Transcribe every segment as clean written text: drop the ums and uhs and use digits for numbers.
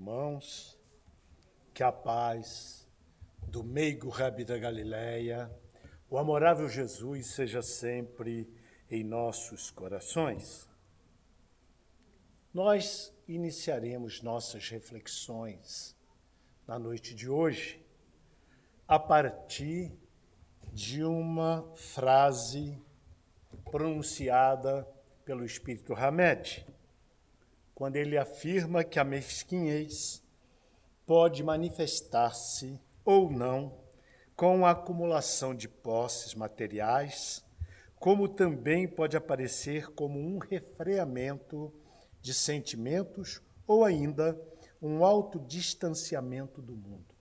irmãos, que a paz do meigo Rabi da Galileia, o amorável Jesus seja sempre em nossos corações. Nós iniciaremos nossas reflexões na noite de hoje a partir de uma frase pronunciada pelo Espírito Hamed, quando ele afirma que a mesquinhez pode manifestar-se ou não com a acumulação de posses materiais, como também pode aparecer como um refreamento de sentimentos ou ainda um autodistanciamento do mundo.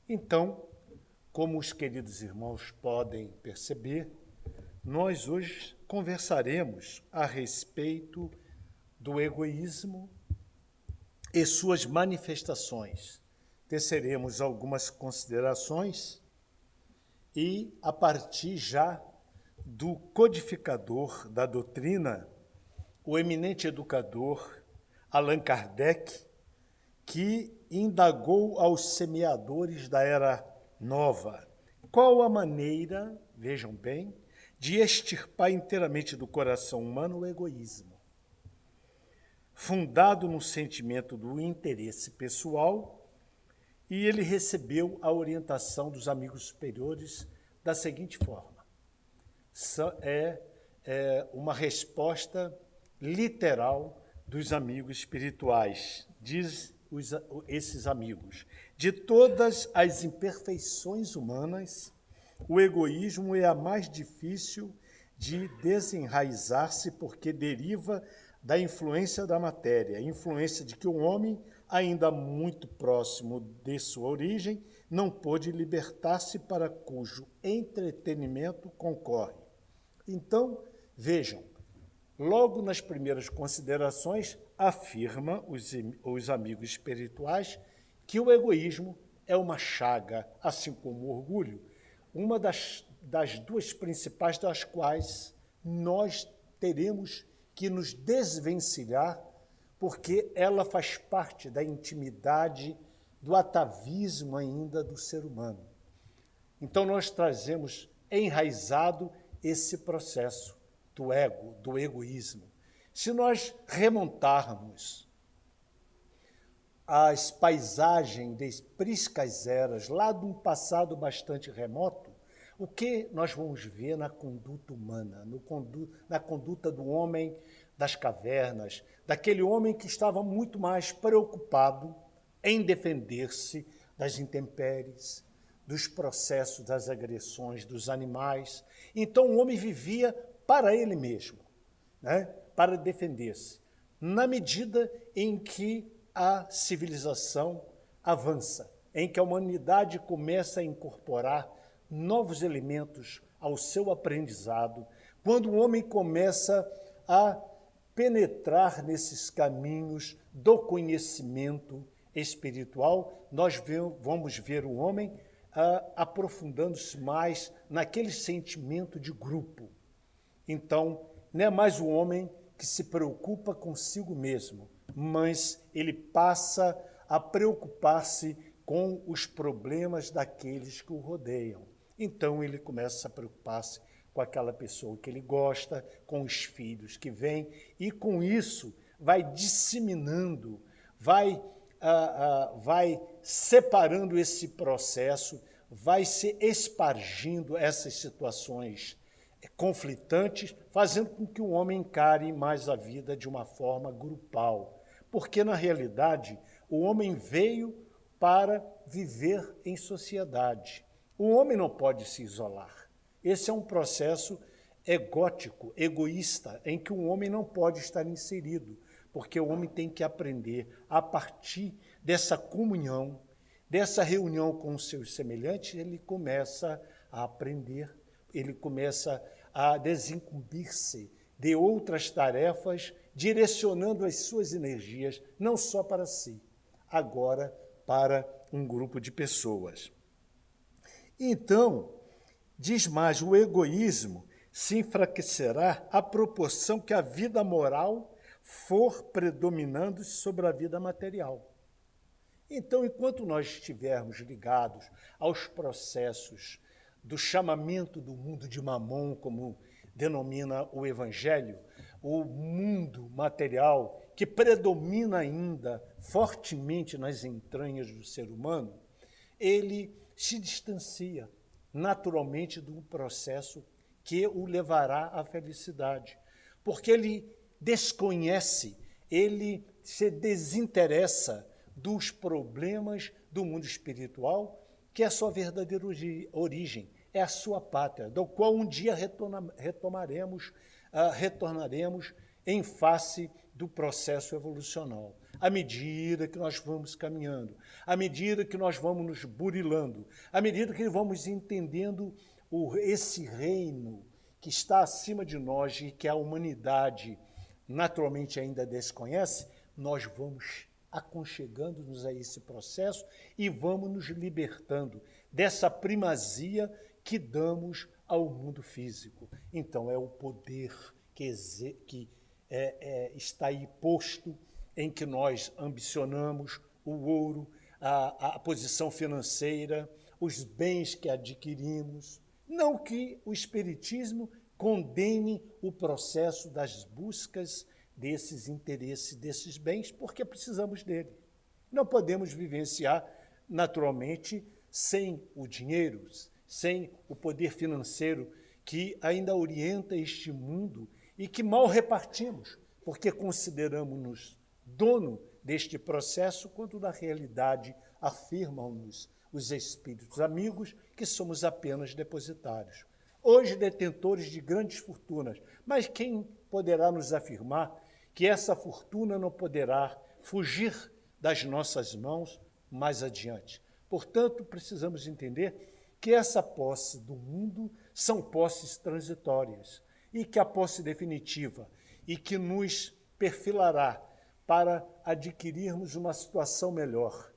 Então, como os queridos irmãos podem perceber, nós hoje conversaremos a respeito do egoísmo e suas manifestações. Teceremos algumas considerações e, a partir já do codificador da doutrina, o eminente educador Allan Kardec, que indagou aos semeadores da Era Nova qual a maneira, vejam bem, de extirpar inteiramente do coração humano o egoísmo, fundado no sentimento do interesse pessoal, e ele recebeu a orientação dos amigos superiores da seguinte forma. É uma resposta literal dos amigos espirituais, diz esses amigos. De todas as imperfeições humanas, o egoísmo é a mais difícil de desenraizar-se porque deriva da influência da matéria, influência de que o homem, ainda muito próximo de sua origem, não pôde libertar-se para cujo entretenimento concorre. Então, vejam, logo nas primeiras considerações, afirma os amigos espirituais que o egoísmo é uma chaga, assim como o orgulho, uma das duas principais das quais nós teremos que nos desvencilhar, porque ela faz parte da intimidade, do atavismo ainda do ser humano. Então, nós trazemos enraizado esse processo do ego, do egoísmo. Se nós remontarmos as paisagens das priscas eras, lá de um passado bastante remoto, o que nós vamos ver na conduta humana, na conduta do homem das cavernas, daquele homem que estava muito mais preocupado em defender-se das intempéries, dos processos das agressões dos animais. Então o homem vivia para ele mesmo, né? Para defender-se. Na medida em que a civilização avança, em que a humanidade começa a incorporar novos elementos ao seu aprendizado, quando o homem começa a penetrar nesses caminhos do conhecimento espiritual, nós vamos ver o homem aprofundando-se mais naquele sentimento de grupo. Então, não é mais o homem que se preocupa consigo mesmo, mas ele passa a preocupar-se com os problemas daqueles que o rodeiam. Então, ele começa a preocupar-se com aquela pessoa que ele gosta, com os filhos que vêm, e com isso vai disseminando, vai separando esse processo, vai se espargindo essas situações conflitantes, fazendo com que o homem encare mais a vida de uma forma grupal. Porque, na realidade, o homem veio para viver em sociedade. O homem não pode se isolar. Esse é um processo egótico, egoísta, em que o homem não pode estar inserido, porque o homem tem que aprender a partir dessa comunhão, dessa reunião com os seus semelhantes, ele começa a aprender, ele começa a desincumbir-se de outras tarefas, direcionando as suas energias, não só para si, agora para um grupo de pessoas. Então, diz mais, o egoísmo se enfraquecerá à proporção que a vida moral for predominando sobre a vida material. Então, enquanto nós estivermos ligados aos processos do chamamento do mundo de Mamon, como denomina o Evangelho, o mundo material que predomina ainda fortemente nas entranhas do ser humano, ele se distancia naturalmente do processo que o levará à felicidade, porque ele desconhece, ele se desinteressa dos problemas do mundo espiritual, que é a sua verdadeira origem, é a sua pátria, do qual um dia retornaremos em face do processo evolucional. À medida que nós vamos caminhando, à medida que nós vamos nos burilando, à medida que vamos entendendo esse reino que está acima de nós e que a humanidade naturalmente ainda desconhece, nós vamos aconchegando-nos a esse processo e vamos nos libertando dessa primazia que damos ao mundo físico. Então, é o poder que está aí posto em que nós ambicionamos o ouro, a posição financeira, os bens que adquirimos. Não que o Espiritismo condene o processo das buscas desses interesses, desses bens, porque precisamos dele. Não podemos vivenciar naturalmente sem o dinheiro, sem o poder financeiro que ainda orienta este mundo e que mal repartimos, porque consideramos-nos dono deste processo, quando na realidade afirmam-nos os espíritos amigos que somos apenas depositários. Hoje detentores de grandes fortunas, mas quem poderá nos afirmar que essa fortuna não poderá fugir das nossas mãos mais adiante? Portanto, precisamos entender que essa posse do mundo são posses transitórias e que a posse definitiva e que nos perfilará para adquirirmos uma situação melhor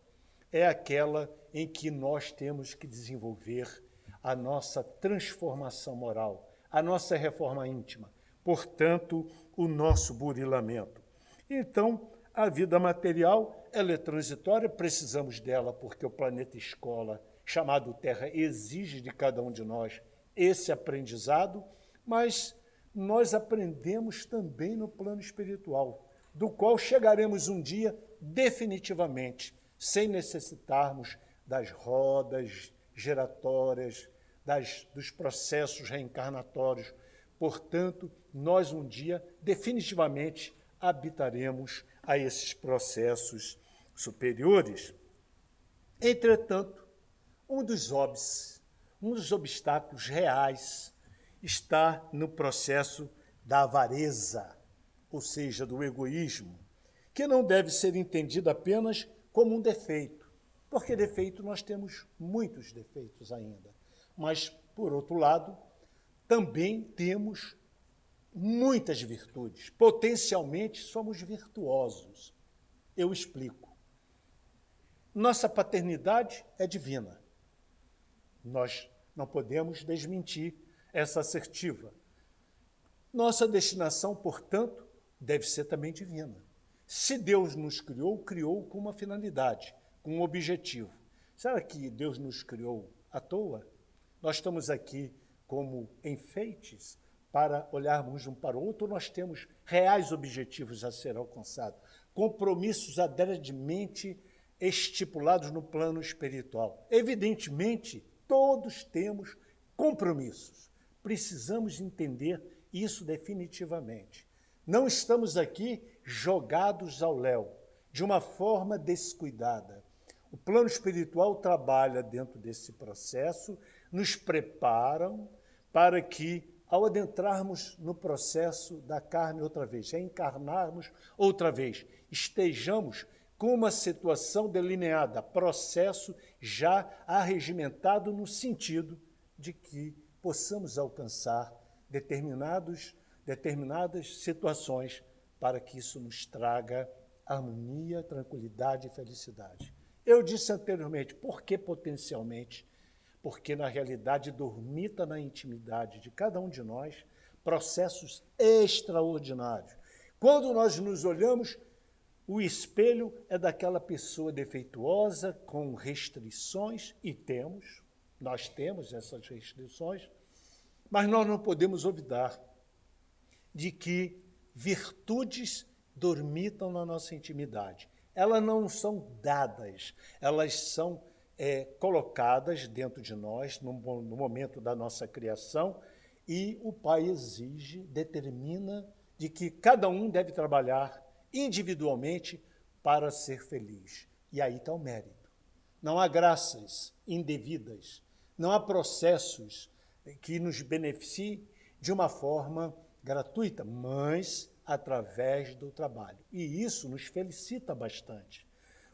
é aquela em que nós temos que desenvolver a nossa transformação moral, a nossa reforma íntima, portanto, o nosso burilamento. Então, a vida material, ela é transitória, precisamos dela porque o planeta escola, chamado Terra, exige de cada um de nós esse aprendizado, mas nós aprendemos também no plano espiritual, do qual chegaremos um dia definitivamente, sem necessitarmos das rodas giratórias, dos processos reencarnatórios. Portanto, nós um dia definitivamente habitaremos a esses processos superiores. Entretanto, um dos obstáculos reais está no processo da avareza, ou seja, do egoísmo, que não deve ser entendido apenas como um defeito, porque defeito nós temos muitos defeitos ainda, mas, por outro lado, também temos muitas virtudes. Potencialmente somos virtuosos. Eu explico. Nossa paternidade é divina. Nós não podemos desmentir essa assertiva. Nossa destinação, portanto, deve ser também divina. Se Deus nos criou, criou com uma finalidade, com um objetivo. Será que Deus nos criou à toa? Nós estamos aqui como enfeites para olharmos um para o outro, nós temos reais objetivos a ser alcançados, compromissos adredemente estipulados no plano espiritual. Evidentemente, todos temos compromissos. Precisamos entender isso definitivamente. Não estamos aqui jogados ao léu, de uma forma descuidada. O plano espiritual trabalha dentro desse processo, nos preparam para que, ao adentrarmos no processo da carne outra vez, reencarnarmos outra vez, estejamos com uma situação delineada, processo já arregimentado no sentido de que possamos alcançar determinadas situações para que isso nos traga harmonia, tranquilidade e felicidade. Eu disse anteriormente, por que potencialmente? Porque, na realidade, dormita na intimidade de cada um de nós processos extraordinários, Quando nós nos olhamos, o espelho é daquela pessoa defeituosa, com restrições, e nós temos essas restrições, mas nós não podemos olvidar de que virtudes dormitam na nossa intimidade. Elas não são dadas, elas são colocadas dentro de nós no momento da nossa criação, e o Pai determina de que cada um deve trabalhar individualmente para ser feliz. E aí está o mérito. Não há graças indevidas, não há processos que nos beneficiem de uma forma gratuita, mas através do trabalho. E isso nos felicita bastante,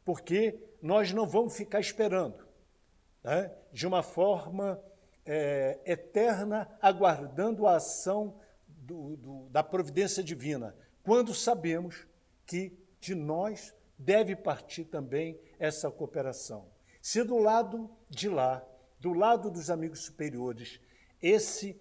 porque nós não vamos ficar esperando, né, de uma forma eterna, aguardando a ação da providência divina, quando sabemos que de nós deve partir também essa cooperação. Se do lado de lá, do lado dos amigos superiores, esse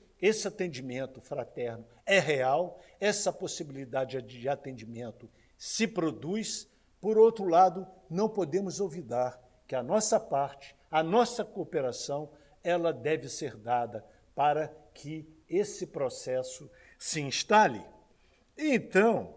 atendimento fraterno é real, essa possibilidade de atendimento se produz, por outro lado, não podemos olvidar que a nossa parte, a nossa cooperação, ela deve ser dada para que esse processo se instale. Então,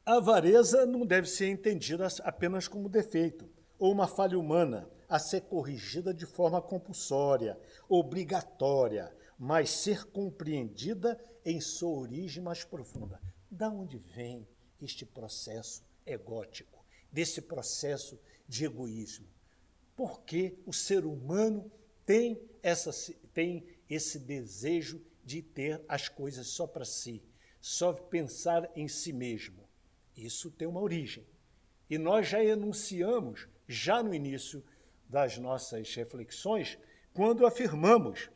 a avareza não deve ser entendida apenas como defeito ou uma falha humana a ser corrigida de forma compulsória, obrigatória, mas ser compreendida em sua origem mais profunda. Da onde vem este processo egótico, desse processo de egoísmo? Por que o ser humano tem esse desejo de ter as coisas só para si, só pensar em si mesmo? Isso tem uma origem. E nós já enunciamos, já no início das nossas reflexões, quando afirmamos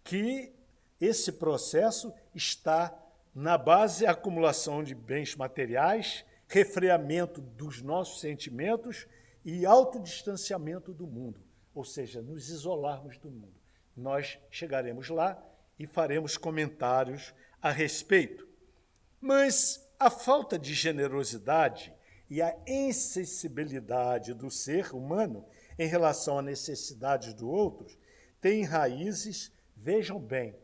que esse processo está na base da acumulação de bens materiais, refreamento dos nossos sentimentos e autodistanciamento do mundo, ou seja, nos isolarmos do mundo. Nós chegaremos lá e faremos comentários a respeito. Mas a falta de generosidade e a insensibilidade do ser humano em relação à necessidade do outro têm raízes, vejam bem,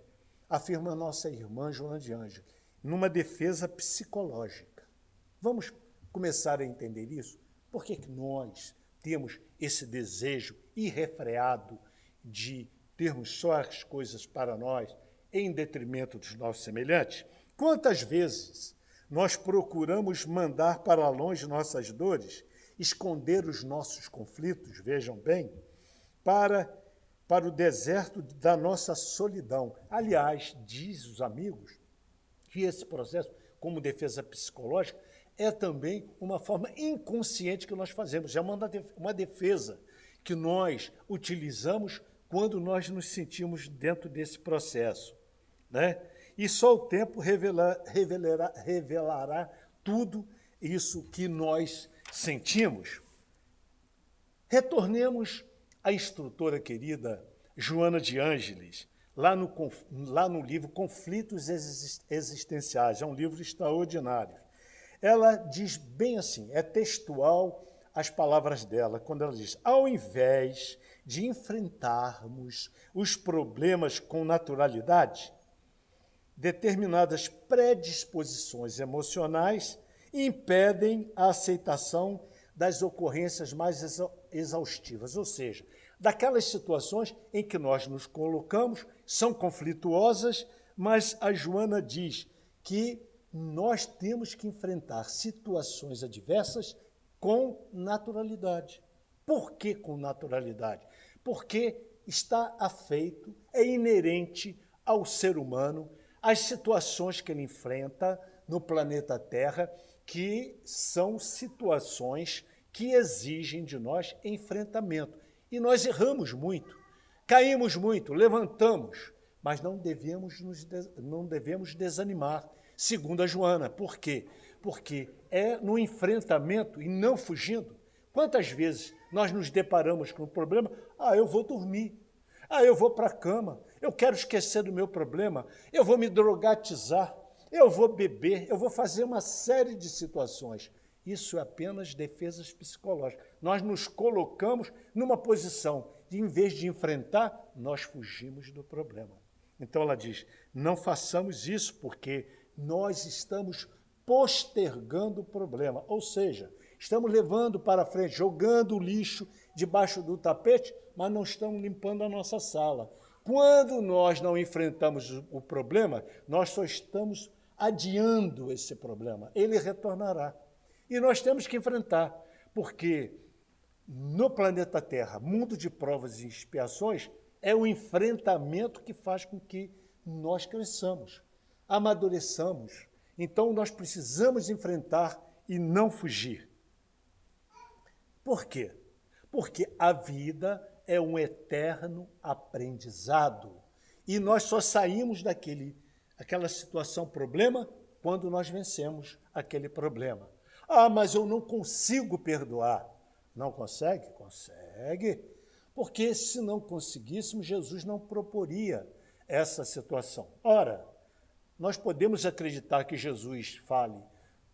afirma nossa irmã Joana de Ângeles, numa defesa psicológica. Vamos começar a entender isso? Por que nós temos esse desejo irrefreado de termos só as coisas para nós em detrimento dos nossos semelhantes? Quantas vezes nós procuramos mandar para longe nossas dores, esconder os nossos conflitos, vejam bem, para o deserto da nossa solidão. Aliás, diz os amigos que esse processo, como defesa psicológica, é também uma forma inconsciente que nós fazemos, é uma defesa que nós utilizamos quando nós nos sentimos dentro desse processo, né? E só o tempo revelará tudo isso que nós sentimos. Retornemos à instrutora querida Joana de Ângeles, lá no livro Conflitos Existenciais, é um livro extraordinário. Ela diz bem assim, é textual as palavras dela, quando ela diz: ao invés de enfrentarmos os problemas com naturalidade, determinadas predisposições emocionais impedem a aceitação das ocorrências mais exaustivas, ou seja, daquelas situações em que nós nos colocamos, são conflituosas, mas a Joana diz que nós temos que enfrentar situações adversas com naturalidade. Por que com naturalidade? Porque está afeito, é inerente ao ser humano, as situações que ele enfrenta no planeta Terra, que são situações que exigem de nós enfrentamento. E nós erramos muito, caímos muito, levantamos, mas não devemos desanimar, segundo a Joana. Por quê? Porque é no enfrentamento e não fugindo. Quantas vezes nós nos deparamos com o problema? Eu vou dormir. Eu vou para a cama. Eu quero esquecer do meu problema. Eu vou me drogatizar. eu vou beber, eu vou fazer uma série de situações. Isso é apenas defesas psicológicas. Nós nos colocamos numa posição de, em vez de enfrentar, nós fugimos do problema. Então ela diz, não façamos isso porque nós estamos postergando o problema. Ou seja, estamos levando para frente, jogando o lixo debaixo do tapete, mas não estamos limpando a nossa sala. Quando nós não enfrentamos o problema, nós só estamos adiando esse problema. Ele retornará. E nós temos que enfrentar, porque no planeta Terra, mundo de provas e expiações, é o enfrentamento que faz com que nós cresçamos, amadureçamos. Então, nós precisamos enfrentar e não fugir. Por quê? Porque a vida é um eterno aprendizado. E nós só saímos daquela situação, problema, quando nós vencemos aquele problema. Ah, mas eu não consigo perdoar. Não consegue? Consegue. Porque se não conseguíssemos, Jesus não proporia essa situação. Ora, nós podemos acreditar que Jesus fale,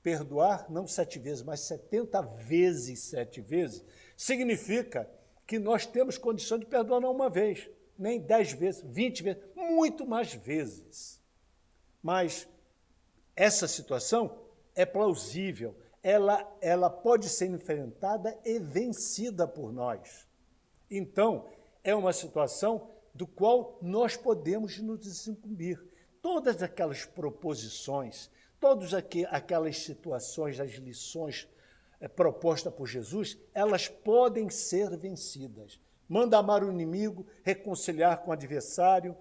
perdoar não 7 vezes, mas 70 vezes 7 vezes, significa que nós temos condição de perdoar não uma vez, nem 10 vezes, 20 vezes, muito mais vezes. Mas essa situação é plausível, ela pode ser enfrentada e vencida por nós. Então, é uma situação do qual nós podemos nos desincumbir. Todas aquelas proposições, todas aquelas situações, as lições propostas por Jesus, elas podem ser vencidas. Manda amar o inimigo, reconciliar com o adversário,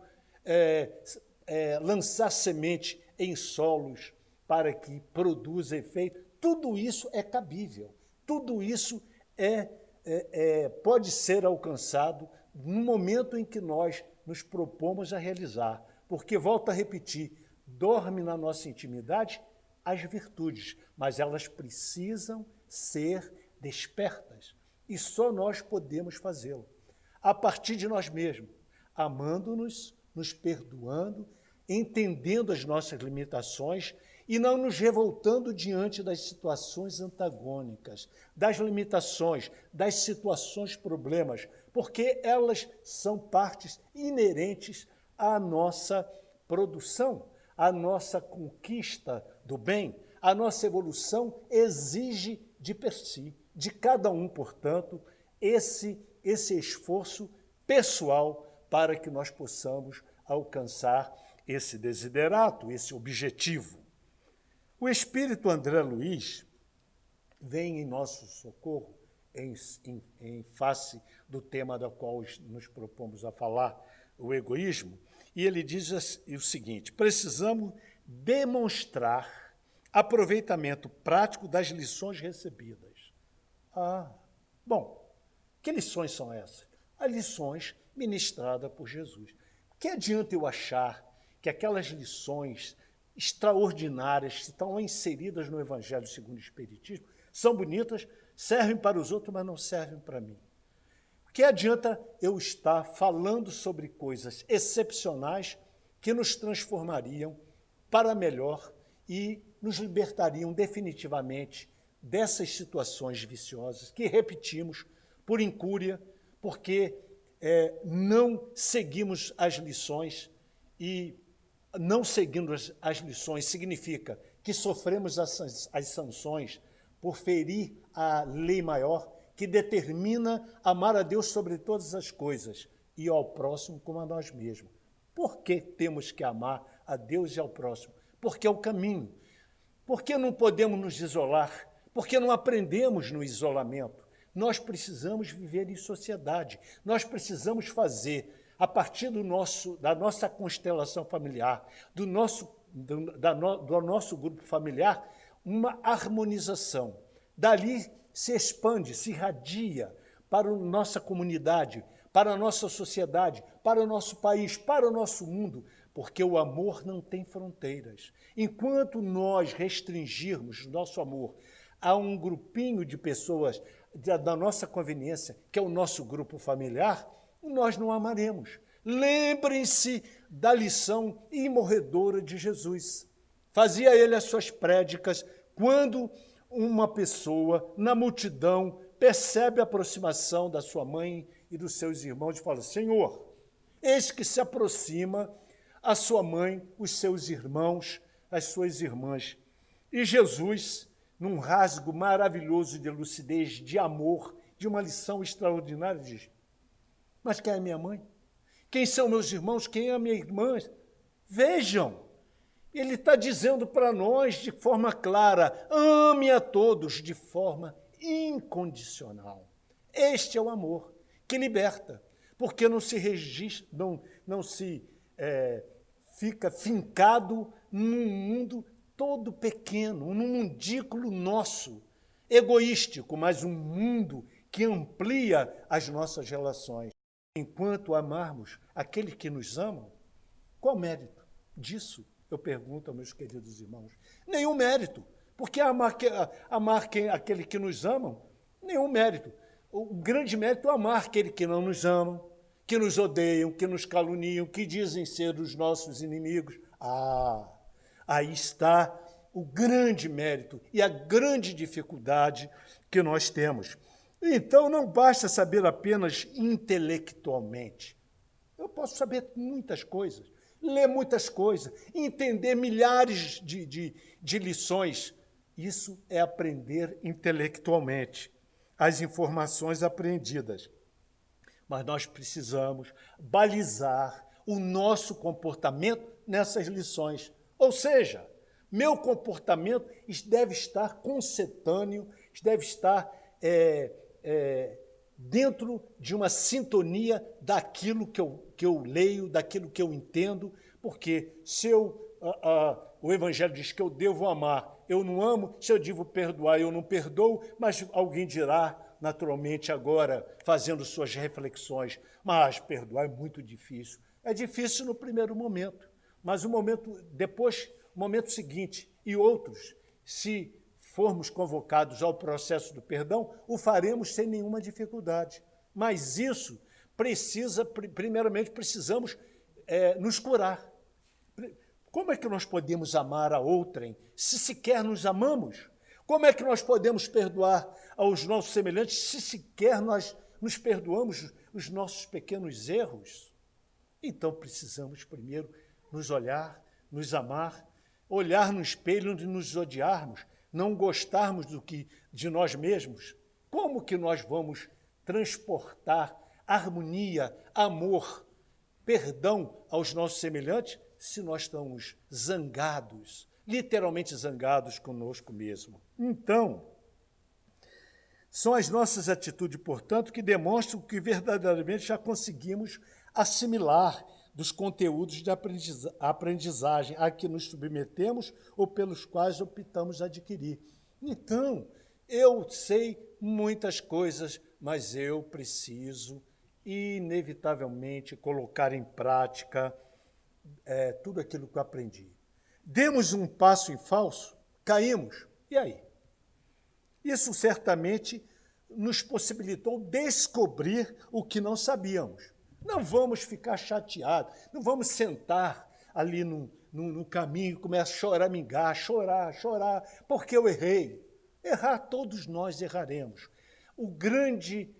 lançar semente em solos para que produza efeito. Tudo isso é cabível, tudo isso pode ser alcançado no momento em que nós nos propomos a realizar. Porque, volto a repetir, dorme na nossa intimidade as virtudes, mas elas precisam ser despertas. E só nós podemos fazê-lo. A partir de nós mesmos, amando-nos, nos perdoando, entendendo as nossas limitações e não nos revoltando diante das situações antagônicas, das limitações, das situações problemas, porque elas são partes inerentes à nossa produção, à nossa conquista do bem. A nossa evolução exige de per si, de cada um, portanto, esse esforço pessoal para que nós possamos alcançar esse desiderato, esse objetivo. O Espírito André Luiz vem em nosso socorro em face do tema do qual nos propomos a falar, o egoísmo, e ele diz o seguinte: precisamos demonstrar aproveitamento prático das lições recebidas. Bom, que lições são essas? As lições ministradas por Jesus. Que adianta eu achar que aquelas lições extraordinárias que estão inseridas no Evangelho segundo o Espiritismo são bonitas, servem para os outros, mas não servem para mim? Que adianta eu estar falando sobre coisas excepcionais que nos transformariam para melhor e nos libertariam definitivamente dessas situações viciosas que repetimos por incúria, porque não seguimos as lições, e não seguindo as lições significa que sofremos as sanções por ferir a lei maior que determina amar a Deus sobre todas as coisas e ao próximo como a nós mesmos. Por que temos que amar a Deus e ao próximo? Porque é o caminho. Por que não podemos nos isolar? Por que não aprendemos no isolamento? Nós precisamos viver em sociedade. Nós precisamos fazer, a partir da nossa constelação familiar, do nosso grupo familiar, uma harmonização. Dali se expande, se irradia para a nossa comunidade, para a nossa sociedade, para o nosso país, para o nosso mundo, porque o amor não tem fronteiras. Enquanto nós restringirmos nosso amor a um grupinho de pessoas da nossa conveniência, que é o nosso grupo familiar, nós não amaremos. Lembrem-se da lição imorredora de Jesus. Fazia ele as suas prédicas quando uma pessoa, na multidão, percebe a aproximação da sua mãe e dos seus irmãos e fala: Senhor, eis que se aproxima a sua mãe, os seus irmãos, as suas irmãs. E Jesus, num rasgo maravilhoso de lucidez, de amor, de uma lição extraordinária, diz: mas quem é minha mãe? Quem são meus irmãos? Quem é a minha irmã? Vejam, ele está dizendo para nós de forma clara: ame a todos de forma incondicional. Este é o amor que liberta, porque não se registra, não se fica fincado num mundo todo pequeno, num mundículo nosso, egoístico, mas um mundo que amplia as nossas relações. Enquanto amarmos aquele que nos ama, qual o mérito disso? Eu pergunto aos meus queridos irmãos. Nenhum mérito, porque amar aquele que nos ama, nenhum mérito. O grande mérito é amar aquele que não nos ama, que nos odeiam, que nos caluniam, que dizem ser os nossos inimigos. Aí está o grande mérito e a grande dificuldade que nós temos. Então, não basta saber apenas intelectualmente. Eu posso saber muitas coisas, ler muitas coisas, entender milhares de lições. Isso é aprender intelectualmente as informações aprendidas. Mas nós precisamos balizar o nosso comportamento nessas lições. Ou seja, meu comportamento deve estar concetâneo, deve estar dentro de uma sintonia daquilo que eu leio, daquilo que eu entendo, porque se o Evangelho diz que eu devo amar, eu não amo, se eu devo perdoar, eu não perdoo, mas alguém dirá, naturalmente, agora, fazendo suas reflexões, mas perdoar é muito difícil. É difícil no primeiro momento, mas o momento seguinte e outros, se formos convocados ao processo do perdão, o faremos sem nenhuma dificuldade. Mas isso primeiramente, precisamos nos curar. Como é que nós podemos amar a outrem se sequer nos amamos? Como é que nós podemos perdoar aos nossos semelhantes se sequer nós nos perdoamos os nossos pequenos erros? Então, precisamos primeiro nos olhar, nos amar, olhar no espelho e nos odiarmos, não gostarmos de nós mesmos. Como que nós vamos transportar harmonia, amor, perdão aos nossos semelhantes se nós estamos zangados, literalmente zangados conosco mesmo? Então, são as nossas atitudes, portanto, que demonstram que verdadeiramente já conseguimos assimilar dos conteúdos de aprendizagem a que nos submetemos ou pelos quais optamos adquirir. Então, eu sei muitas coisas, mas eu preciso, inevitavelmente, colocar em prática tudo aquilo que eu aprendi. Demos um passo em falso, caímos, e aí? Isso certamente nos possibilitou descobrir o que não sabíamos. Não vamos ficar chateados, não vamos sentar ali no caminho e começar a choramingar, chorar, porque eu errei. Errar, todos nós erraremos. O grande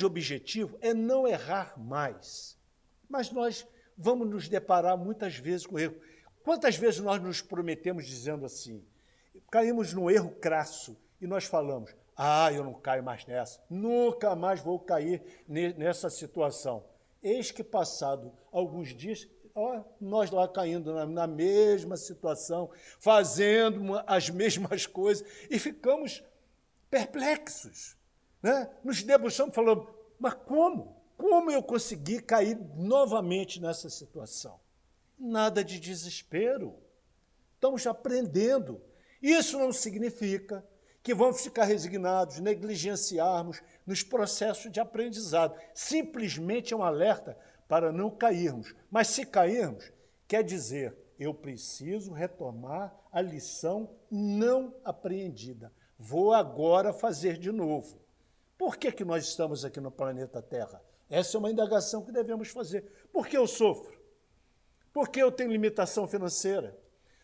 objetivo é não errar mais. Mas nós vamos nos deparar muitas vezes com erro. Quantas vezes nós nos prometemos dizendo assim, caímos num erro crasso e nós falamos, eu não caio mais nessa, nunca mais vou cair nessa situação. Eis que, passado alguns dias, nós lá caindo na mesma situação, fazendo as mesmas coisas, e ficamos perplexos, né? Nos debruçamos falando, mas como? Como eu consegui cair novamente nessa situação? Nada de desespero. Estamos aprendendo. Isso não significa que vamos ficar resignados, negligenciarmos nos processos de aprendizado. Simplesmente é um alerta para não cairmos. Mas se cairmos, quer dizer, eu preciso retomar a lição não apreendida. Vou agora fazer de novo. Por que nós estamos aqui no planeta Terra? Essa é uma indagação que devemos fazer. Por que eu sofro? Por que eu tenho limitação financeira?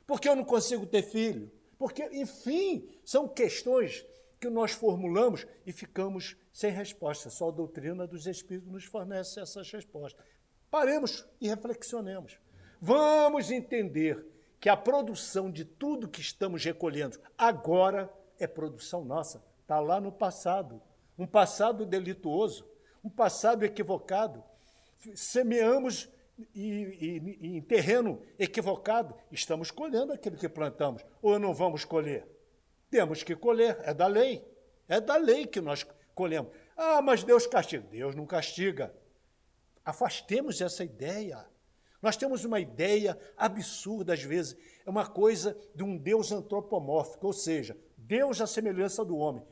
Por que eu não consigo ter filho? Porque, enfim, são questões que nós formulamos e ficamos sem resposta. Só a doutrina dos Espíritos nos fornece essas respostas. Paremos e reflexionemos. Vamos entender que a produção de tudo que estamos recolhendo agora é produção nossa. Está lá no passado. Um passado delituoso, um passado equivocado. Semeamos em terreno equivocado, estamos colhendo aquilo que plantamos. Ou não vamos colher? Temos que colher, é da lei. É da lei que nós colhemos. Ah, mas Deus castiga. Deus não castiga. Afastemos essa ideia. Nós temos uma ideia absurda, às vezes. É uma coisa de um Deus antropomórfico, ou seja, Deus à semelhança do homem,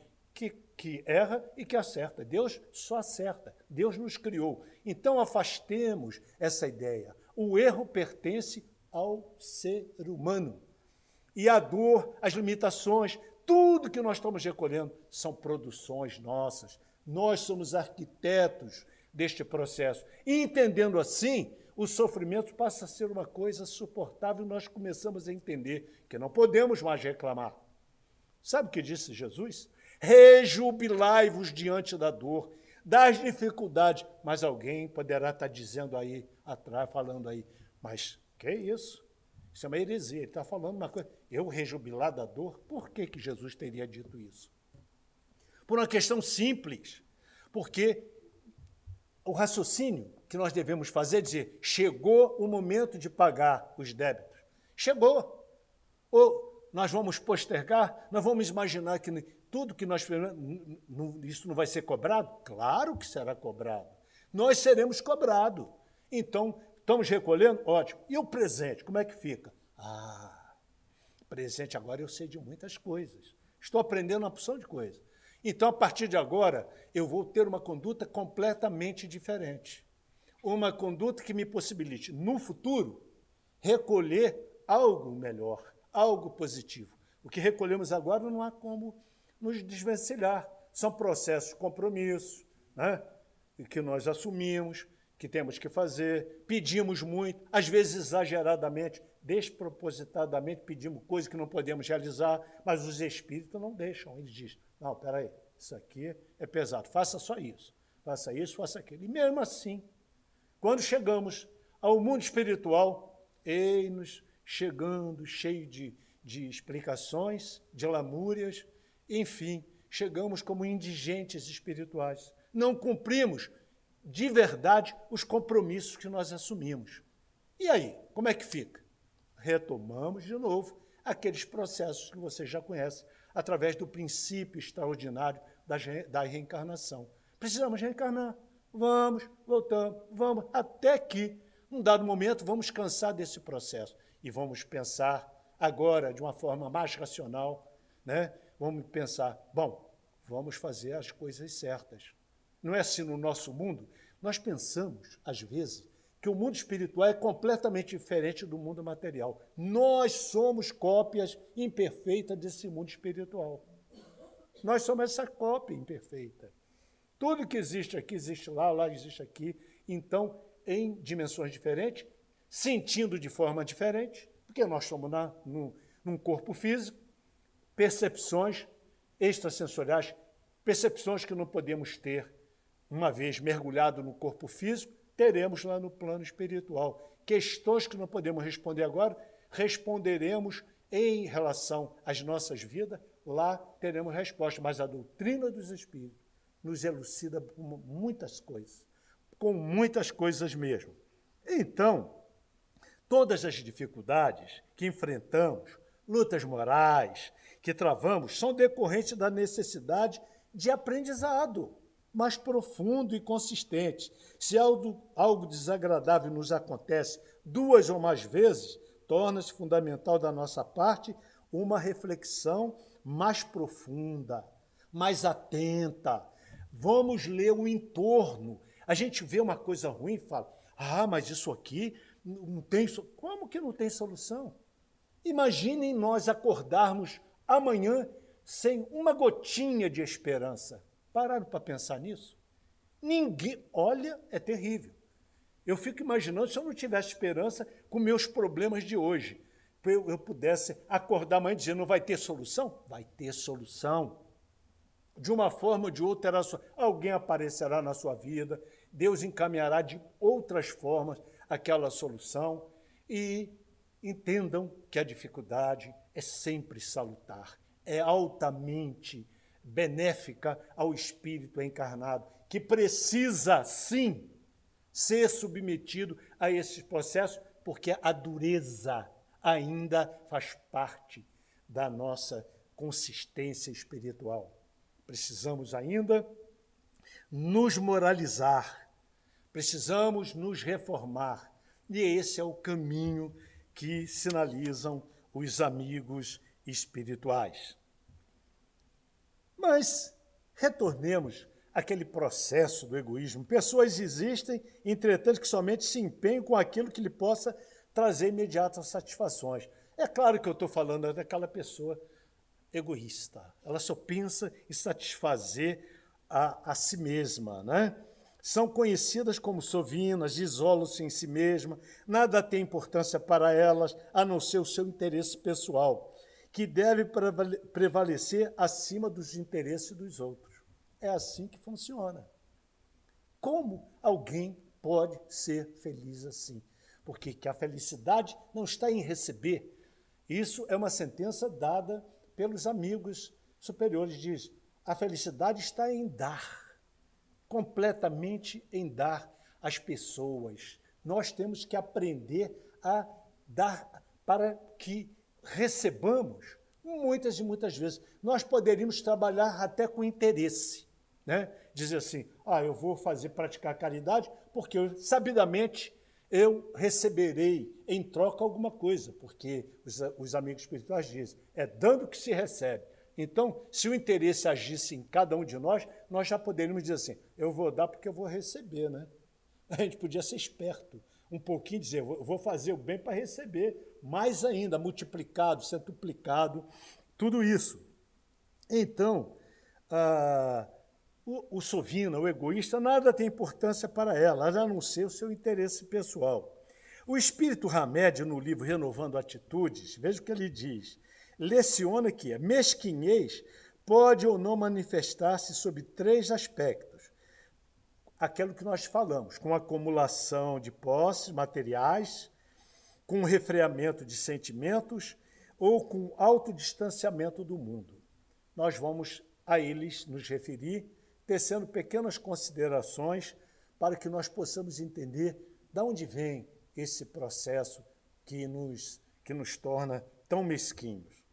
que erra e que acerta. Deus só acerta. Deus nos criou. Então, afastemos essa ideia. O erro pertence ao ser humano. E a dor, as limitações, tudo que nós estamos recolhendo são produções nossas. Nós somos arquitetos deste processo. E, entendendo assim, o sofrimento passa a ser uma coisa suportável e nós começamos a entender que não podemos mais reclamar. Sabe o que disse Jesus? Rejubilai-vos diante da dor, das dificuldades. Mas alguém poderá estar dizendo aí atrás, falando aí, mas que isso? Isso é uma heresia. Ele está falando uma coisa. Eu rejubilar da dor? Por que Jesus teria dito isso? Por uma questão simples. Porque o raciocínio que nós devemos fazer é dizer, chegou o momento de pagar os débitos. Chegou. Ou nós vamos postergar, nós vamos imaginar que tudo que nós fizemos, isso não vai ser cobrado? Claro que será cobrado. Nós seremos cobrados. Então, estamos recolhendo? Ótimo. E o presente, como é que fica? Presente agora eu sei de muitas coisas. Estou aprendendo uma porção de coisas. Então, a partir de agora, eu vou ter uma conduta completamente diferente. Uma conduta que me possibilite, no futuro, recolher algo melhor, algo positivo. O que recolhemos agora não há como nos desvencilhar. São processos de compromisso, né? Que nós assumimos, que temos que fazer, pedimos muito, às vezes exageradamente, despropositadamente pedimos coisas que não podemos realizar, mas os espíritos não deixam. Eles dizem, não, espera aí, isso aqui é pesado, faça só isso, faça aquilo. E mesmo assim, quando chegamos ao mundo espiritual, eis-nos chegando cheio de explicações, de lamúrias, enfim, chegamos como indigentes espirituais. Não cumprimos de verdade os compromissos que nós assumimos. E aí, como é que fica? Retomamos de novo aqueles processos que vocês já conhecem, através do princípio extraordinário da reencarnação. Precisamos reencarnar. Vamos, voltamos, vamos, até que, num dado momento, vamos cansar desse processo e vamos pensar agora de uma forma mais racional, né? Vamos pensar, bom, vamos fazer as coisas certas. Não é assim no nosso mundo? Nós pensamos, às vezes, que o mundo espiritual é completamente diferente do mundo material. Nós somos cópias imperfeitas desse mundo espiritual. Nós somos essa cópia imperfeita. Tudo que existe aqui, existe lá, lá existe aqui. Então, em dimensões diferentes, sentindo de forma diferente, porque nós somos num corpo físico, percepções extrasensoriais, percepções que não podemos ter uma vez mergulhado no corpo físico, teremos lá no plano espiritual. Questões que não podemos responder agora, responderemos em relação às nossas vidas, lá teremos resposta. Mas a doutrina dos Espíritos nos elucida com muitas coisas mesmo. Então, todas as dificuldades que enfrentamos, lutas morais que travamos, são decorrentes da necessidade de aprendizado mais profundo e consistente. Se algo desagradável nos acontece 2 ou mais vezes, torna-se fundamental da nossa parte uma reflexão mais profunda, mais atenta. Vamos ler o entorno. A gente vê uma coisa ruim e fala, mas isso aqui não tem solução. Como que não tem solução? Imaginem nós acordarmos amanhã sem uma gotinha de esperança. Pararam para pensar nisso? Ninguém, olha, é terrível. Eu fico imaginando se eu não tivesse esperança com meus problemas de hoje. eu pudesse acordar amanhã e dizer, não vai ter solução? Vai ter solução. De uma forma ou de outra, alguém aparecerá na sua vida, Deus encaminhará de outras formas aquela solução e entendam que a dificuldade é sempre salutar, é altamente benéfica ao espírito encarnado, que precisa, sim, ser submetido a esses processos, porque a dureza ainda faz parte da nossa consistência espiritual. Precisamos ainda nos moralizar, precisamos nos reformar, e esse é o caminho que sinalizam os amigos espirituais. Mas retornemos àquele processo do egoísmo. Pessoas existem, entretanto, que somente se empenham com aquilo que lhe possa trazer imediatas satisfações. É claro que eu estou falando daquela pessoa egoísta. Ela só pensa em satisfazer a si mesma, né? São conhecidas como sovinas, isolam-se em si mesma, nada tem importância para elas, a não ser o seu interesse pessoal, que deve prevalecer acima dos interesses dos outros. É assim que funciona. Como alguém pode ser feliz assim? Porque que a felicidade não está em receber. Isso é uma sentença dada pelos amigos superiores. Diz, a felicidade está em dar, completamente em dar às pessoas. Nós temos que aprender a dar para que recebamos muitas e muitas vezes. Nós poderíamos trabalhar até com interesse, né? Dizer assim, eu vou praticar caridade porque sabidamente eu receberei em troca alguma coisa, porque os amigos espirituais dizem, é dando que se recebe. Então, se o interesse agisse em cada um de nós, nós já poderíamos dizer assim, eu vou dar porque eu vou receber, né? A gente podia ser esperto, um pouquinho, dizer, eu vou fazer o bem para receber, mais ainda, multiplicado, centuplicado, tudo isso. Então, o sovina, o egoísta, nada tem importância para ela, a não ser o seu interesse pessoal. O espírito Hamed, no livro Renovando Atitudes, veja o que ele diz, leciona que a mesquinhez pode ou não manifestar-se sob 3 aspectos. Aquilo que nós falamos, com acumulação de posses materiais, com refreamento de sentimentos ou com autodistanciamento do mundo. Nós vamos a eles nos referir, tecendo pequenas considerações para que nós possamos entender de onde vem esse processo que nos torna tão mesquinhos.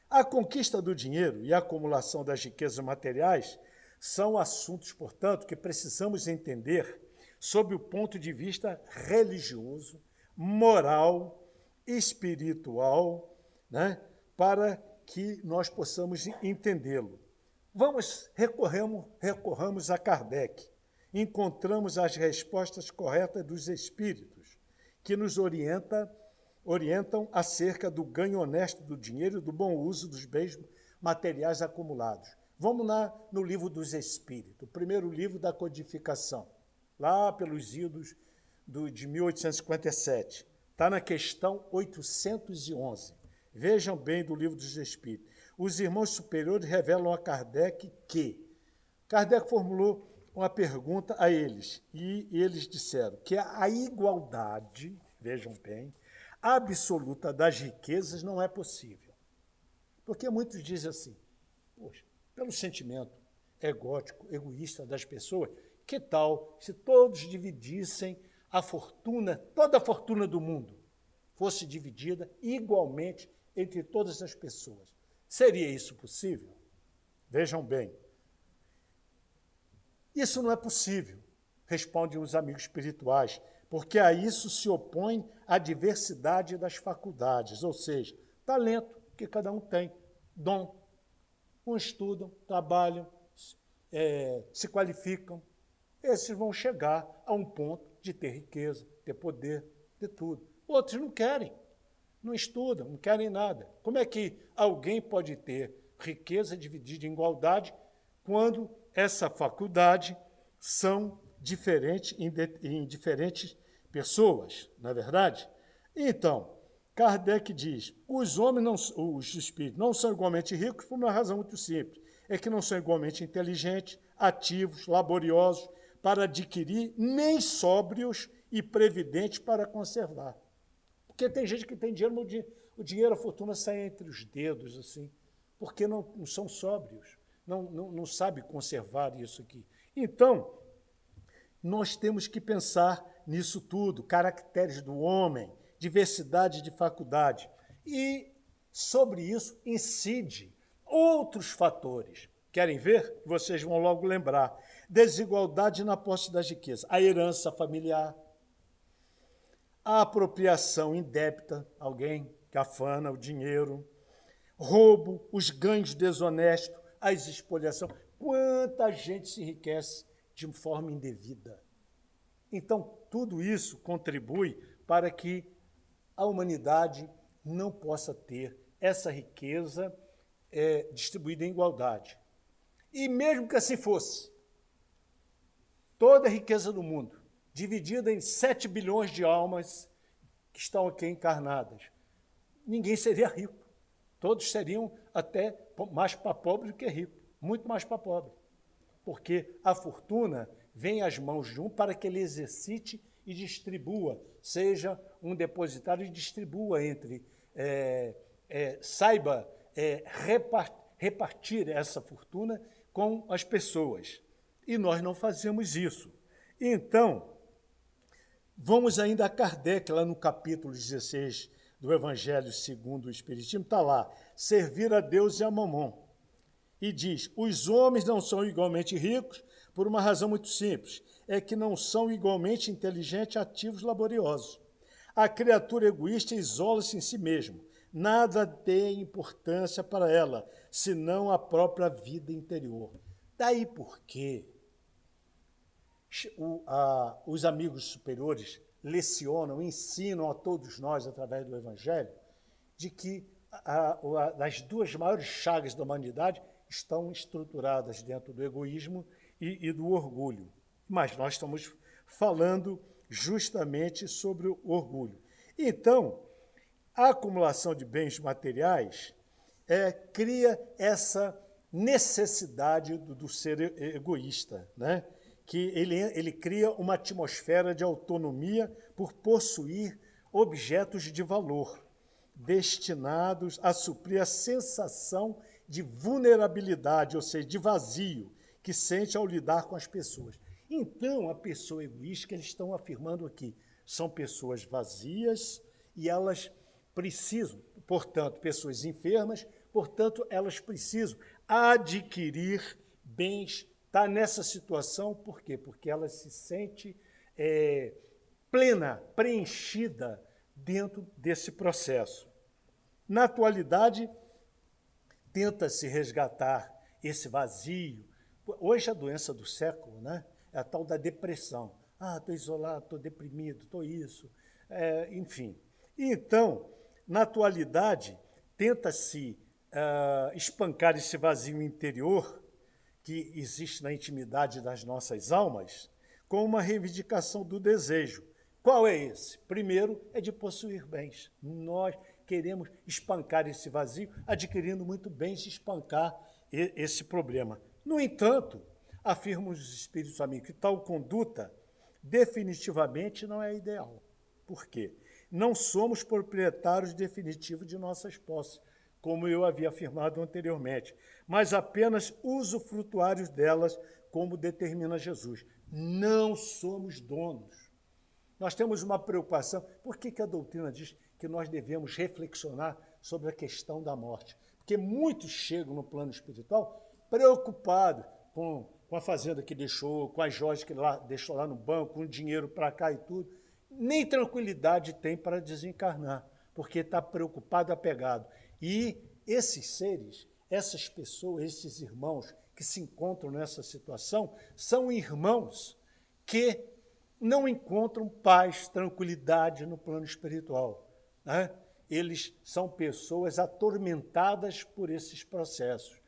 A conquista do dinheiro e a acumulação das riquezas materiais são assuntos, portanto, que precisamos entender sob o ponto de vista religioso, moral, espiritual, né, para que nós possamos entendê-lo. Recorramos a Kardec. Encontramos as respostas corretas dos espíritos, que nos orientam acerca do ganho honesto do dinheiro e do bom uso dos bens materiais acumulados. Vamos lá no livro dos Espíritos, o primeiro livro da codificação, lá pelos idos de 1857. Está na questão 811. Vejam bem do livro dos Espíritos. Os irmãos superiores revelam a Kardec que Kardec formulou uma pergunta a eles, e eles disseram que a igualdade, vejam bem, absoluta das riquezas não é possível. Porque muitos dizem assim, poxa, pelo sentimento egótico, egoísta das pessoas, que tal se todos dividissem a fortuna, toda a fortuna do mundo, fosse dividida igualmente entre todas as pessoas? Seria isso possível? Vejam bem. Isso não é possível, respondem os amigos espirituais, porque a isso se opõe a diversidade das faculdades, ou seja, talento que cada um tem, dom. Uns estudam, trabalham, se qualificam. Esses vão chegar a um ponto de ter riqueza, ter poder, ter tudo. Outros não querem, não estudam, não querem nada. Como é que alguém pode ter riqueza dividida em igualdade quando essa faculdade são diferentes em diferentes pessoas, não é verdade? Então, Kardec diz, os espíritos não são igualmente ricos por uma razão muito simples, é que não são igualmente inteligentes, ativos, laboriosos para adquirir, nem sóbrios e previdentes para conservar. Porque tem gente que tem dinheiro, mas o dinheiro, a fortuna sai entre os dedos, assim, porque não são sóbrios, não sabe conservar isso aqui. Então, nós temos que pensar nisso tudo, caracteres do homem, diversidade de faculdade. E, sobre isso, incide outros fatores. Querem ver? Vocês vão logo lembrar. Desigualdade na posse das riquezas, a herança familiar, a apropriação indébita, alguém que afana o dinheiro, roubo, os ganhos desonestos, a expoliação. Quanta gente se enriquece de forma indevida. Então, tudo isso contribui para que a humanidade não possa ter essa riqueza distribuída em igualdade. E mesmo que assim fosse, toda a riqueza do mundo, dividida em 7 bilhões de almas que estão aqui encarnadas, ninguém seria rico. Todos seriam até mais para pobre do que rico, muito mais para pobre. Porque a fortuna vem às mãos de um para que ele exercite e distribua, seja um depositário e distribua saiba repartir essa fortuna com as pessoas. E nós não fazemos isso. Então, vamos ainda a Kardec, lá no capítulo 16 do Evangelho segundo o Espiritismo, está lá, servir a Deus e a Mamon. E diz, os homens não são igualmente ricos por uma razão muito simples, é que não são igualmente inteligentes, ativos, laboriosos. A criatura egoísta isola-se em si mesma, nada tem importância para ela, senão a própria vida interior. Daí porque os amigos superiores lecionam, ensinam a todos nós, através do Evangelho, de que as duas maiores chagas da humanidade estão estruturadas dentro do egoísmo e do orgulho. Mas nós estamos falando justamente sobre o orgulho. Então, a acumulação de bens materiais cria essa necessidade do ser egoísta, né? Que ele cria uma atmosfera de autonomia por possuir objetos de valor, destinados a suprir a sensação de vulnerabilidade, ou seja, de vazio, que sente ao lidar com as pessoas. Então, a pessoa egoísta, que eles estão afirmando aqui, são pessoas vazias e elas precisam, portanto, pessoas enfermas, portanto, elas precisam adquirir bens. Está nessa situação, por quê? Porque ela se sente plena, preenchida dentro desse processo. Na atualidade, tenta-se resgatar esse vazio. Hoje a doença do século, né, é a tal da depressão. Estou isolado, estou deprimido, estou isso, enfim. Então, na atualidade, tenta-se espancar esse vazio interior que existe na intimidade das nossas almas, com uma reivindicação do desejo. Qual é esse? Primeiro, é de possuir bens. Nós queremos espancar esse vazio, adquirindo muito bens e espancar esse problema. No entanto, afirmam os espíritos amigos que tal conduta definitivamente não é ideal. Por quê? Não somos proprietários definitivos de nossas posses, como eu havia afirmado anteriormente, mas apenas usufrutuários delas, como determina Jesus. Não somos donos. Nós temos uma preocupação. Por que a doutrina diz que nós devemos reflexionar sobre a questão da morte? Porque muitos chegam no plano espiritual preocupados com a fazenda que deixou, com as joias que deixou lá no banco, com o dinheiro para cá e tudo. Nem tranquilidade tem para desencarnar, porque está preocupado, apegado. E esses seres, essas pessoas, esses irmãos que se encontram nessa situação, são irmãos que não encontram paz, tranquilidade no plano espiritual, né? Eles são pessoas atormentadas por esses processos.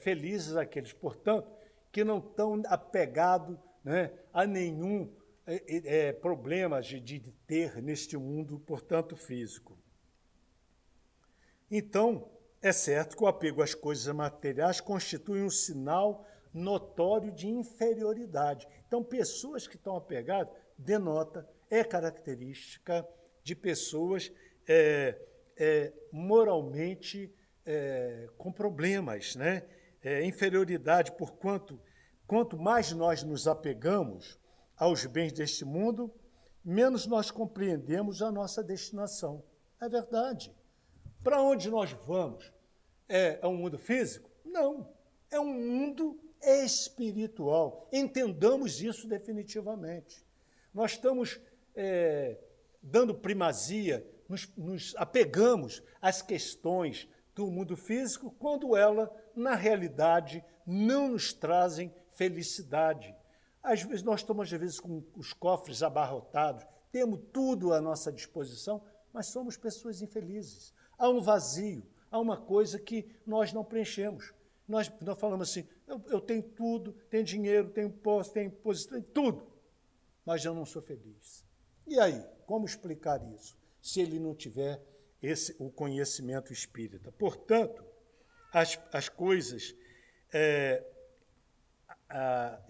Felizes aqueles, portanto, que não estão apegados, né, a nenhum problemas de ter neste mundo, portanto, físico. Então, é certo que o apego às coisas materiais constitui um sinal notório de inferioridade. Então, pessoas que estão apegadas é característica de pessoas moralmente com problemas, né? Inferioridade, quanto mais nós nos apegamos aos bens deste mundo, menos nós compreendemos a nossa destinação. É verdade. Para onde nós vamos? É um mundo físico? Não. É um mundo espiritual. Entendamos isso definitivamente. Nós estamos dando primazia, nos apegamos às questões do mundo físico, quando ela, na realidade, não nos trazem felicidade. Às vezes nós estamos, às vezes, com os cofres abarrotados, temos tudo à nossa disposição, mas somos pessoas infelizes. Há um vazio, há uma coisa que nós não preenchemos. Nós falamos assim, eu tenho tudo, tenho dinheiro, tenho posse, tenho posição, tenho tudo, mas eu não sou feliz. E aí, como explicar isso, se ele não tiver o conhecimento espírita? Portanto, as coisas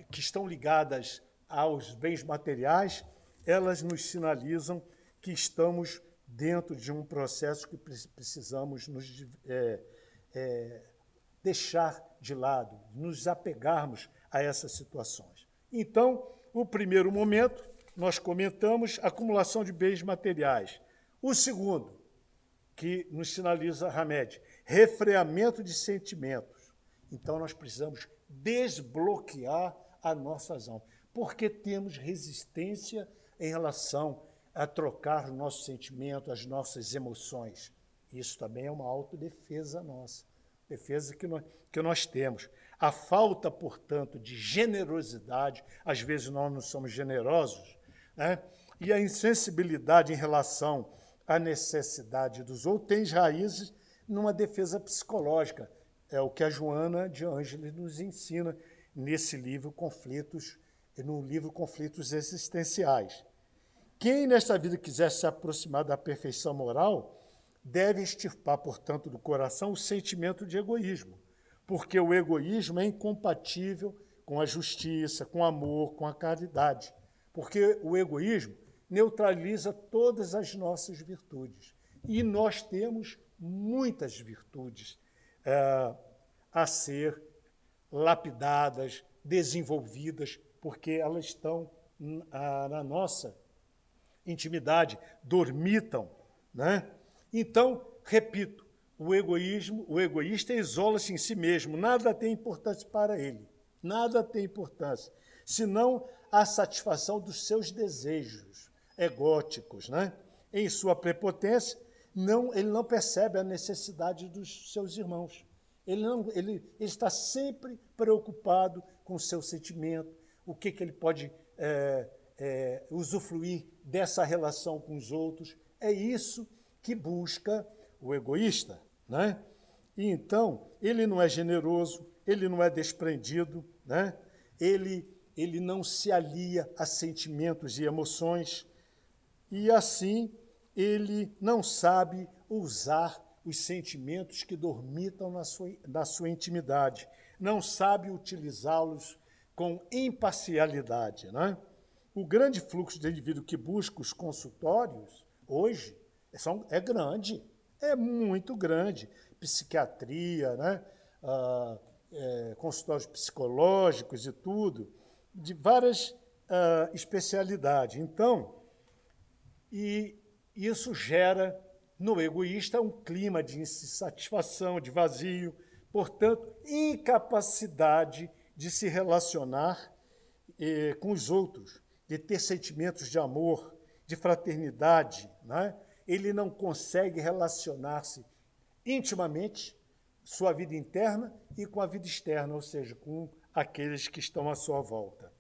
que estão ligadas aos bens materiais, elas nos sinalizam que estamos dentro de um processo que precisamos nos deixar de lado, nos apegarmos a essas situações. Então, o primeiro momento, nós comentamos acumulação de bens materiais. O segundo, que nos sinaliza Hamed, refreamento de sentimentos. Então, nós precisamos desbloquear as nossas almas, porque temos resistência em relação a trocar o nosso sentimento, as nossas emoções. Isso também é uma autodefesa nossa, defesa que nós temos. A falta, portanto, de generosidade, às vezes nós não somos generosos, né? E a insensibilidade em relação à necessidade dos outros tem raízes numa defesa psicológica. É o que a Joana de Ângeles nos ensina nesse livro no livro Conflitos Existenciais. Quem nesta vida quiser se aproximar da perfeição moral deve extirpar, portanto, do coração o sentimento de egoísmo, porque o egoísmo é incompatível com a justiça, com o amor, com a caridade, porque o egoísmo neutraliza todas as nossas virtudes. E nós temos muitas virtudes a ser lapidadas, desenvolvidas, porque elas estão na nossa intimidade, dormitam, né? Então, repito, o egoísta isola-se em si mesmo, nada tem importância para ele, nada tem importância, senão a satisfação dos seus desejos egóticos, né? Em sua prepotência, ele não percebe a necessidade dos seus irmãos. Ele está sempre preocupado com o seu sentimento, o que ele pode usufruir dessa relação com os outros. É isso que busca o egoísta, né? E então, ele não é generoso, ele não é desprendido, né? Ele não se alia a sentimentos e emoções, e assim ele não sabe usar os sentimentos que dormitam na sua intimidade, não sabe utilizá-los com imparcialidade, né? O grande fluxo de indivíduo que busca os consultórios hoje é grande, é muito grande. Psiquiatria, né? Consultórios psicológicos e tudo, de várias especialidades. Então, e isso gera no egoísta um clima de insatisfação, de vazio, portanto, incapacidade de se relacionar com os outros, de ter sentimentos de amor, de fraternidade, né? Ele não consegue relacionar-se intimamente, sua vida interna e com a vida externa, ou seja, com aqueles que estão à sua volta.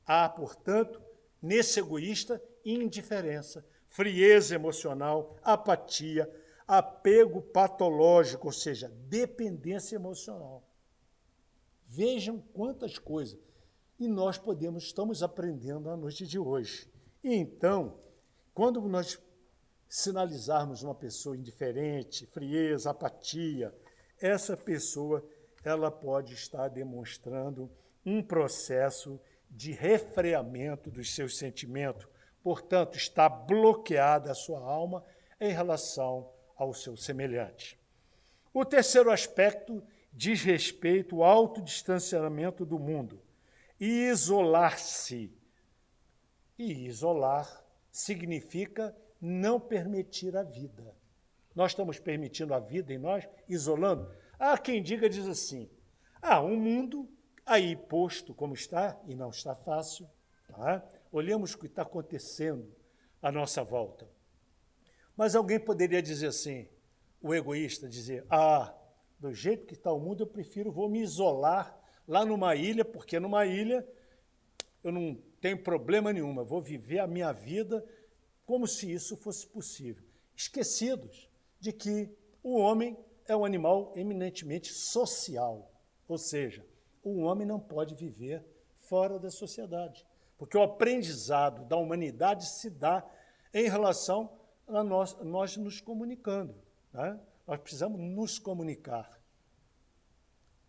Há, portanto, nesse egoísta, indiferença, frieza emocional, apatia, apego patológico, ou seja, dependência emocional. Vejam quantas coisas. E nós estamos aprendendo na noite de hoje. E então, quando nós sinalizarmos uma pessoa indiferente, frieza, apatia, essa pessoa ela pode estar demonstrando um processo de refreamento dos seus sentimentos. Portanto, está bloqueada a sua alma em relação ao seu semelhante. O terceiro aspecto diz respeito ao autodistanciamento do mundo e isolar-se. E isolar significa não permitir a vida. Nós estamos permitindo a vida em nós, isolando? Há quem diga, diz assim, um mundo aí posto como está, e não está fácil, tá? Olhamos o que está acontecendo à nossa volta. Mas alguém poderia dizer assim, o egoísta, dizer, do jeito que está o mundo, vou me isolar lá numa ilha, porque numa ilha eu não tenho problema nenhum, eu vou viver a minha vida como se isso fosse possível. Esquecidos de que o homem é um animal eminentemente social, ou seja, o homem não pode viver fora da sociedade, porque o aprendizado da humanidade se dá em relação a nós nos comunicando, né? Nós precisamos nos comunicar.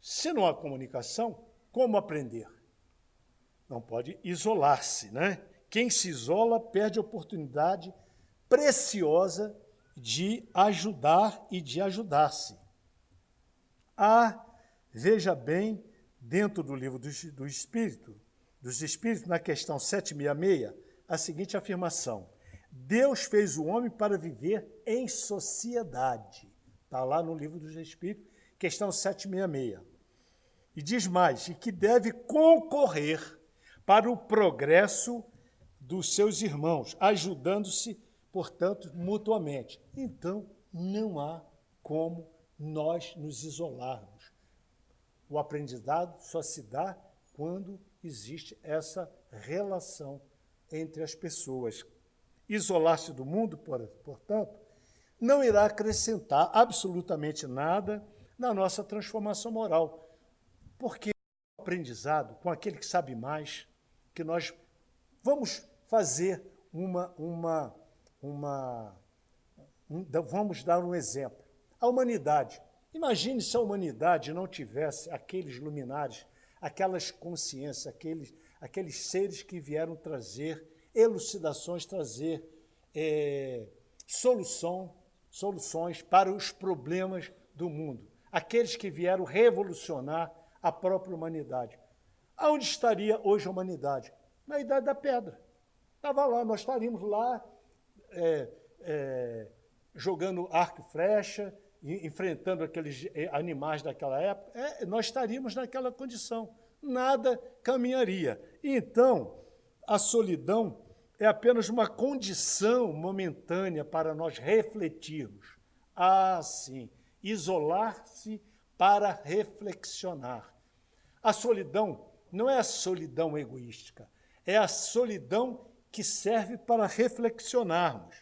Se não há comunicação, como aprender? Não pode isolar-se, né? Quem se isola perde a oportunidade preciosa de ajudar e de ajudar-se. Veja bem, dentro do livro dos Espíritos, na questão 766, a seguinte afirmação. Deus fez o homem para viver em sociedade. Está lá no livro dos Espíritos, questão 766. E diz mais, e que deve concorrer para o progresso dos seus irmãos, ajudando-se, portanto, mutuamente. Então, não há como nós nos isolarmos. O aprendizado só se dá quando existe essa relação entre as pessoas. Isolar-se do mundo, portanto, não irá acrescentar absolutamente nada na nossa transformação moral, porque o aprendizado, com aquele que sabe mais, que nós vamos fazer vamos dar um exemplo. A humanidade. Imagine se a humanidade não tivesse aqueles luminares, aquelas consciências, aqueles seres que vieram trazer elucidações, trazer soluções para os problemas do mundo. Aqueles que vieram revolucionar a própria humanidade. Aonde estaria hoje a humanidade? Na Idade da Pedra. Estava lá, nós estaríamos lá jogando arco e flecha, enfrentando aqueles animais daquela época, nós estaríamos naquela condição. Nada caminharia. Então, a solidão é apenas uma condição momentânea para nós refletirmos. Sim, isolar-se para reflexionar. A solidão não é a solidão egoística, é a solidão que serve para reflexionarmos,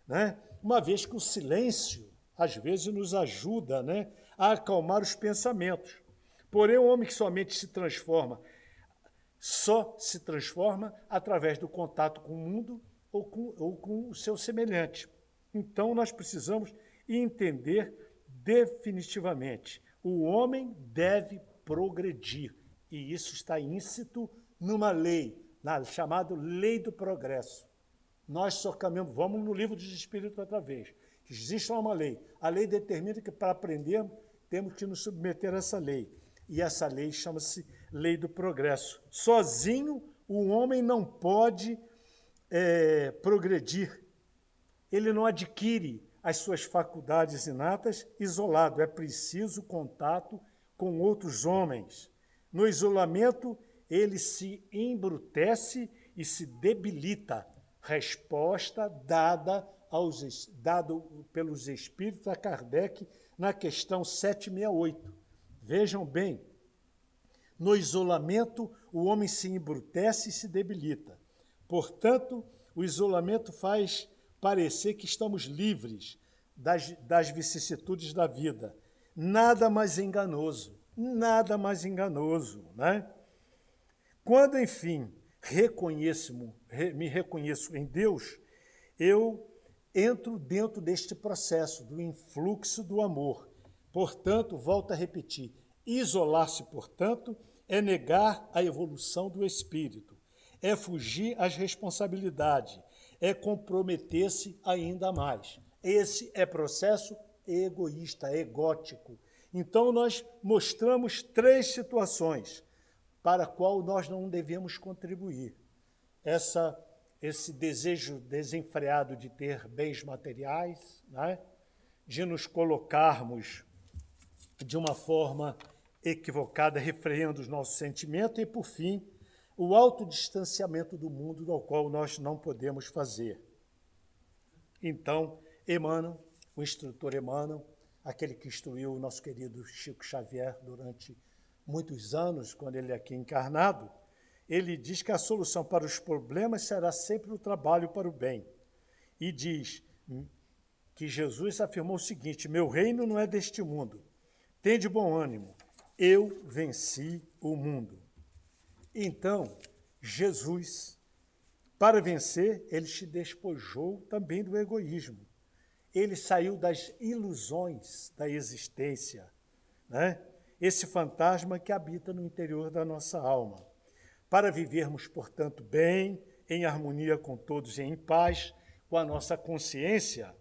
né? Uma vez que o silêncio, às vezes, nos ajuda, né, a acalmar os pensamentos. Porém, o homem que somente só se transforma através do contato com o mundo ou com o seu semelhante. Então, nós precisamos entender definitivamente, o homem deve progredir, e isso está íncito numa lei, na chamada lei do progresso. Nós só caminhamos, vamos no livro dos Espíritos outra vez, que existe uma lei. A lei determina que para aprendermos temos que nos submeter a essa lei. E essa lei chama-se lei do progresso. Sozinho, o homem não pode progredir. Ele não adquire as suas faculdades inatas isolado. É preciso contato com outros homens. No isolamento, ele se embrutece e se debilita. Resposta dada pelos Espíritos a Kardec na questão 768. Vejam bem, no isolamento, o homem se embrutece e se debilita. Portanto, o isolamento faz parecer que estamos livres das vicissitudes da vida. Nada mais enganoso, né? Quando, enfim, me reconheço em Deus, eu entro dentro deste processo do influxo do amor. Portanto, volto a repetir, isolar-se, portanto, é negar a evolução do espírito, é fugir às responsabilidades, é comprometer-se ainda mais. Esse é processo egoísta, egótico. Então, nós mostramos 3 situações para a qual nós não devemos contribuir. Esse desejo desenfreado de ter bens materiais, né? De nos colocarmos de uma forma equivocada, refreando os nossos sentimentos, e, por fim, o autodistanciamento do mundo, do qual nós não podemos fazer. Então, Emmanuel, o instrutor Emmanuel, aquele que instruiu o nosso querido Chico Xavier durante muitos anos, quando ele é aqui encarnado, ele diz que a solução para os problemas será sempre o trabalho para o bem. E diz que Jesus afirmou o seguinte: meu reino não é deste mundo. Tende bom ânimo, eu venci o mundo. Então, Jesus, para vencer, ele se despojou também do egoísmo. Ele saiu das ilusões da existência, né? Esse fantasma que habita no interior da nossa alma. Para vivermos, portanto, bem, em harmonia com todos e em paz com a nossa consciência,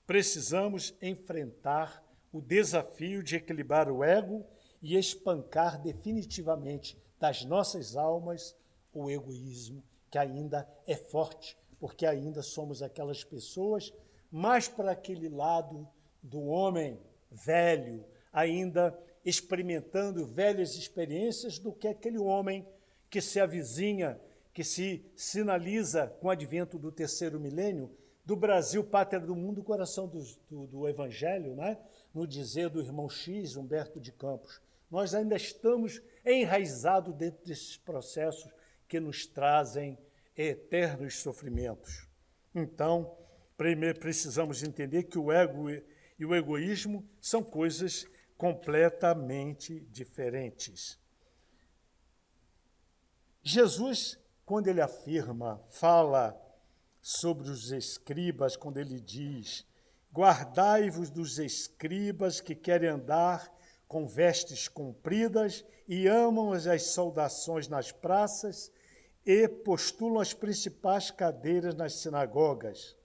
precisamos enfrentar o desafio de equilibrar o ego e espancar definitivamente das nossas almas o egoísmo, que ainda é forte, porque ainda somos aquelas pessoas mais para aquele lado do homem velho, ainda experimentando velhas experiências, do que aquele homem que se avizinha, que se sinaliza com o advento do 3º milênio, do Brasil, pátria do mundo, coração do Evangelho, né? No dizer do irmão X, Humberto de Campos. Nós ainda estamos enraizados dentro desses processos que nos trazem eternos sofrimentos. Então, primeiro precisamos entender que o ego e o egoísmo são coisas completamente diferentes. Jesus, quando ele fala sobre os escribas, quando ele diz: guardai-vos dos escribas que querem andar com vestes compridas e amam as saudações nas praças e postulam as principais cadeiras nas sinagogas.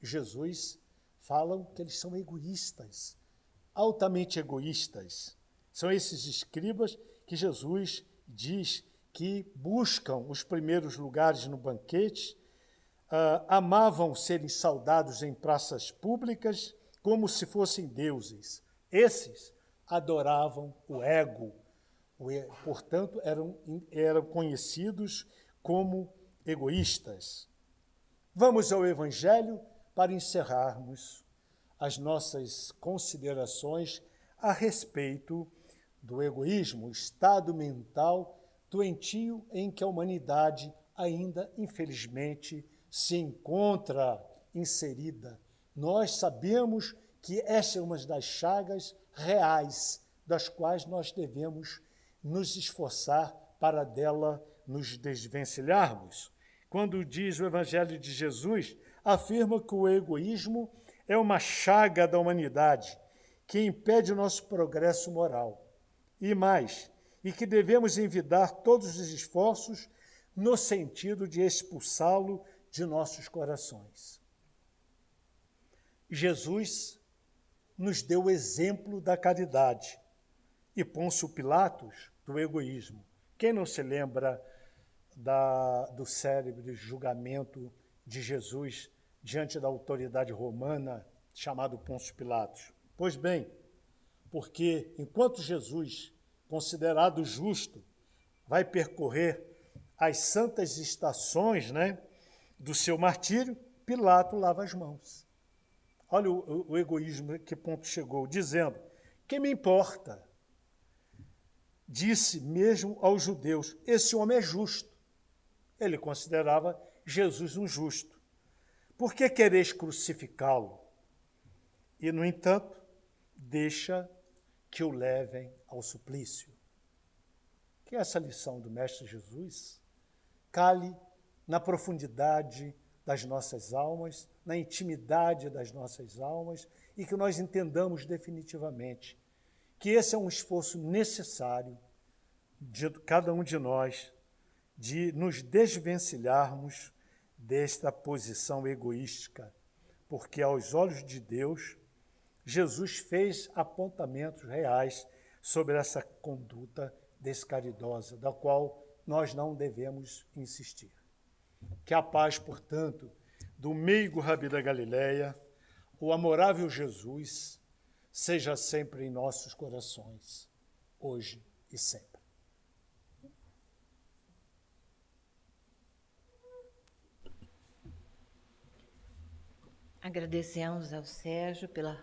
Jesus fala que eles são egoístas, altamente egoístas. São esses escribas que Jesus diz que buscam os primeiros lugares no banquete, amavam serem saudados em praças públicas como se fossem deuses. Esses adoravam o ego, portanto, eram conhecidos como egoístas. Vamos ao Evangelho para encerrarmos as nossas considerações a respeito do egoísmo, o estado mental doentio em que a humanidade ainda, infelizmente, se encontra inserida. Nós sabemos que essa é uma das chagas reais das quais nós devemos nos esforçar para dela nos desvencilharmos. Quando diz o Evangelho de Jesus, afirma que o egoísmo é uma chaga da humanidade que impede o nosso progresso moral. E mais, e que devemos envidar todos os esforços no sentido de expulsá-lo de nossos corações. Jesus nos deu o exemplo da caridade e Pôncio Pilatos do egoísmo. Quem não se lembra do célebre julgamento de Jesus diante da autoridade romana chamado Pôncio Pilatos? Pois bem, porque enquanto Jesus, considerado justo, vai percorrer as santas estações, né, do seu martírio, Pilato lava as mãos. Olha o egoísmo que ponto chegou, dizendo: que me importa? Disse mesmo aos judeus: esse homem é justo. Ele considerava Jesus um justo. Por que quereis crucificá-lo? E, no entanto, deixa que o levem ao suplício. que essa lição do Mestre Jesus cale na profundidade das nossas almas, na intimidade das nossas almas, e que nós entendamos definitivamente que esse é um esforço necessário de cada um de nós, de nos desvencilharmos desta posição egoística, porque aos olhos de Deus, Jesus fez apontamentos reais sobre essa conduta descaridosa, da qual nós não devemos insistir. Que a paz, portanto, do meigo Rabi da Galileia, o amorável Jesus, seja sempre em nossos corações, hoje e sempre. Agradecemos ao Sérgio pela